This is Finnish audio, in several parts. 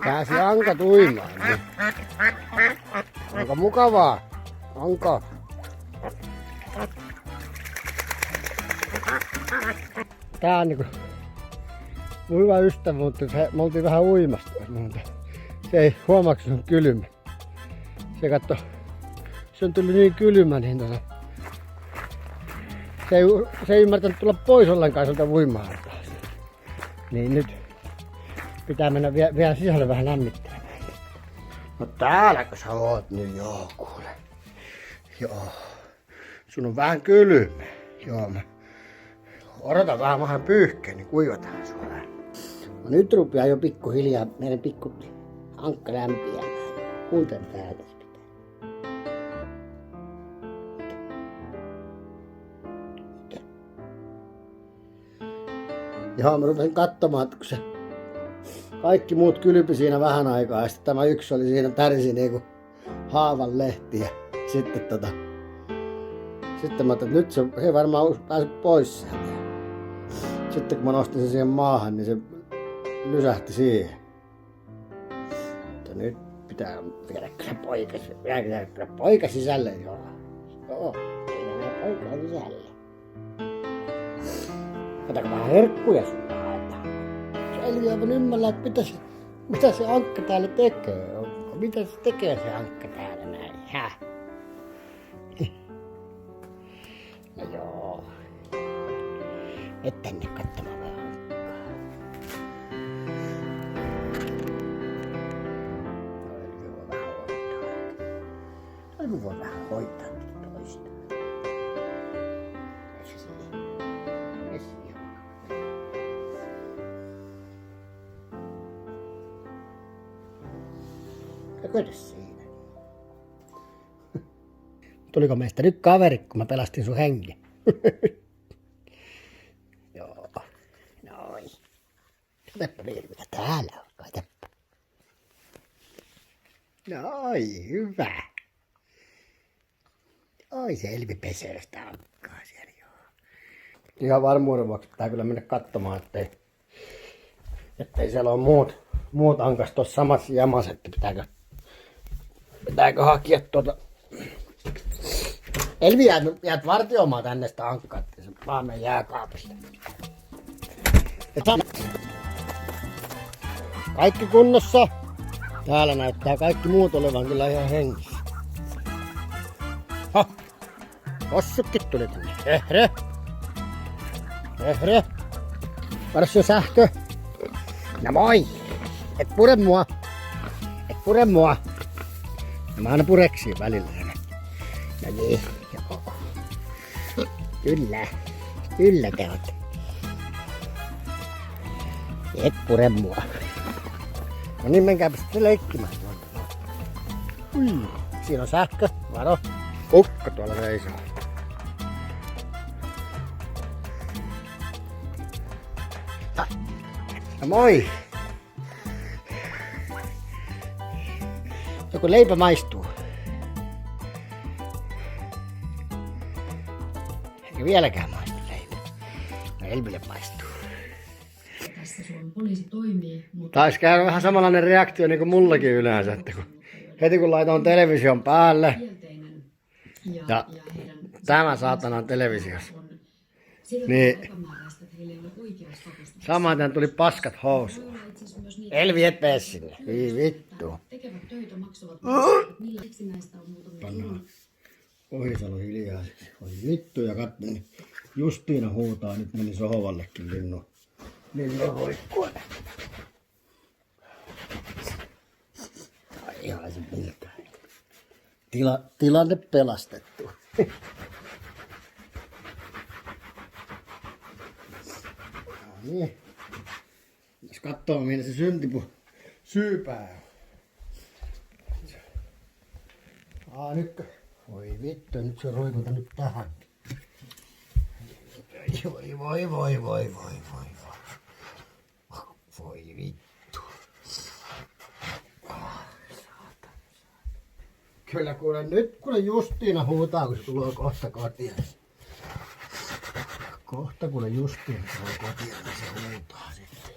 Pääsi ankat uimaan. Niin. Onko mukavaa? Onko? Tää on niinku mun hyvä ystävä, mutta me oltiin vähän uimasta. Se ei huomaksunut kylmä. Se on tullut niin kylmä, niin se ei ymmärtänyt tulla pois ollenkaan sieltä uima-altaan. Niin nyt pitää mennä vielä sisälle vähän lämmittelemään. No täälläkö sä oot nyt? Joo, kuule. Joo. Sun on vähän kylmä. Joo, mä odotan vähän pyyhkeen, niin kuivataan sua vähän. No nyt rupeaa jo pikkuhiljaa meidän pikku ankka lämpiämään. Kuuntele täältä se pitää. Joo, mä rupesin katsomaan, että kun se kaikki muut kylpi siinä vähän aikaa ja sitten tämä yksi oli siinä tärisi niinku haavan lehti ja sitten sitten mä ajattelin, että nyt se ei varmaan pääse pois sieltä. Sitten kun mä nostin sen siihen maahan, niin se lysähti siihen. Mutta nyt pitää viedä kyllä poika sisälle. Joo, viedään poika sisälle. Otako vähän herkkuja sulla haetaan? Selviää aivan ymmällä, että mitä se ankka täällä tekee. Mitä se tekee se ankka täällä näin? Häh? No joo. Et tänne katsomaan vähän ankkaa. Elvi voi vähän hoitaa toista. Kato siinä. Tuliko meistä nyt kaveri, kun mä pelastin sun hengen? Joo. Noin. Katoppa vielä, mitä täällä on. Katoppa. Noin, hyvä. Oi, se Elvi pesee sitä ankkaa siellä, joo. Ihan varmuuden vuoksi pitää kyllä mennä katsomaan, ettei siellä ole muut ankas tuossa samassa jamassa, että pitääkö hakea Elvi jäät vartioimaan tänne sitä ankkaa, että se vaan menee jääkaapista. Kaikki kunnossa. Täällä näyttää kaikki muut olevan kyllä ihan hengissä. Ha! Kossukki tuli tänne. Hehre. Varas se sähkö. No moi! Et pure mua. Mä aina pureksiin välillä. No niin, joo. Kyllä te oot. Et pure mua. No niin, menkääpä sitten leikkimään. Siinä on sähkö, varo. Ukko tuolla seisoo. No moi! Joku leipä maistuu. Eikä vieläkään maistu leipä. No Elville maistuu. Tässä Suomen poliisi toimii, mutta Taisi käydä vähän samanlainen reaktio niin kuin mullakin yleensä, että heti kun laitoin television päälle kielteinen ja tämä saatana on televisiossa, niin samaten tuli paskat housuun. Elvi, et mene sinne. Ei vittu. tekevät töitä maksavat millä näistä on muutamia ilman. Ohisalo hiljaa. Oi vittu ja kattelin. Justiina huutaa, nyt meni sohovallekin linnu hoikkua. Ihan se miltä. Tilanne pelastettu. Niin. Jos katsoo, mihin se syypää on. Nyt. Voi vittu, nyt se roikuta nyt tähän. Voi. Voi vittu. Kyllä kuule, nyt kuule Justiina huutaa, kun se tulee kohta kotiin. Kohta kuule Justiina tulee kotiin, niin se huutaa sitten.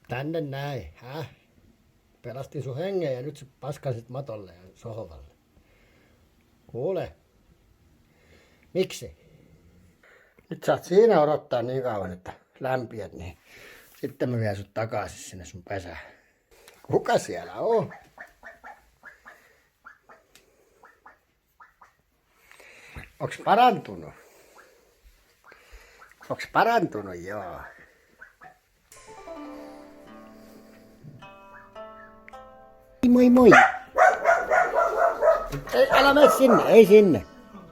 Tänne näin, häh? Pelastin sun hengen ja nyt sä paskasit matolle ja sohvalle. Kuule. Miksi? Nyt saat siinä odottaa niin kauan, että lämpiät, niin sitten mä vien sut takaisin sinne sun pesään. Kuka siellä on? Onks parantunut? Onks parantunut? Joo. Moi moi. Ei, älä mene sinne, ei sinne.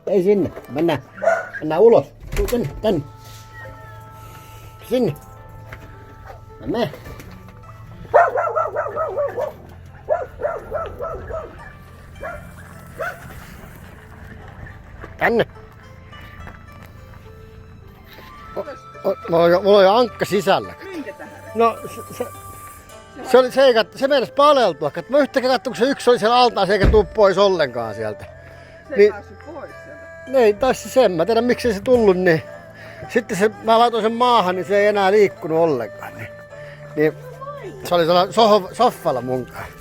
Ei sinne. Mennään ulos. Tuu tänne. Sinne. Mene. Tänne. Mulla on jo ankka sisällä. Minkä tähän? No se meinasi paleltua. Mä yhtäkkiä katsoin, kun se yksi oli siellä altaan, se eikä tuu pois ollenkaan sieltä. Se ei Niin- päässyt pois sieltä. Ei, taisi sen. Mä tiedän miksei se tullut, niin sitten mä laitoin sen maahan, niin se ei enää liikkunut ollenkaan. Niin se oli sellainen soffalla mun kanssa.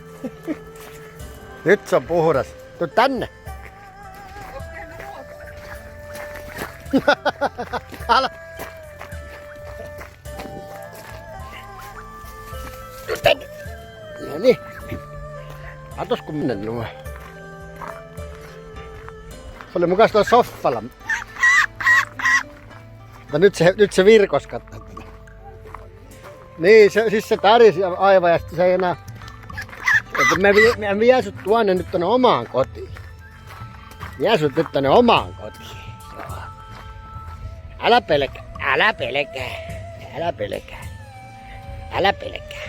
Nyt se on puhdas. Tuu tänne. Älä. Tuu tänne. No niin. Katos kun minne nuo. Se oli mukaan tuolla soffalla. Mutta nyt se virkos katsoo tätä. Niin, siis se tärisi aivan ja sitten se ei enää... Mä vien sut tuonne nyt tonne omaan kotiin. Vien sut nyt tonne omaan kotiin. Joo. Älä pelkää, älä pelkää, älä pelkää, älä pelkää.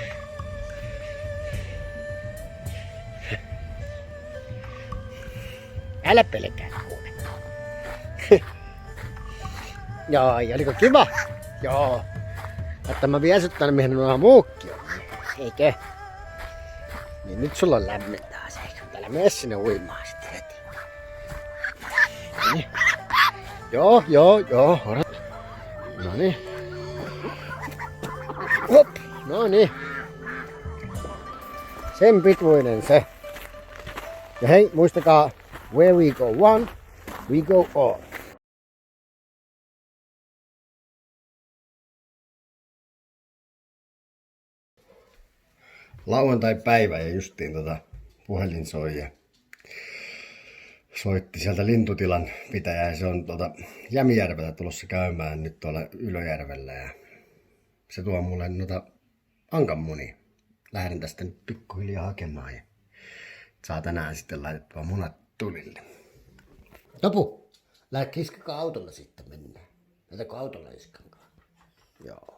Älä pelkää. Joo, oliko kiva? Joo. Että mä vien sut tänne, mihin nuo muukki on. Eikö? Niin nyt sulla on lämmin taas, eikö? Täällä mene sinne uimaan sitten heti. Niin. Joo, odot. Noniin. Hop, noniin. Sen pituinen se. Ja hei, muistakaa, where we go one, we go all. Lauantai-päivä ja justiin puhelin soi ja soitti sieltä lintutilan pitäjä ja se on Jämijärveltä tulossa käymään nyt tuolla Ylöjärvellä ja se tuo mulle ankanmunia. Lähden tästä nyt pikkuhiljaa hakemaan ja saa tänään sitten laitettua munat tulille. Topu, lähde kiskakaa autolla sitten mennään. Lähdetäänkö autolla iskankaan? Joo.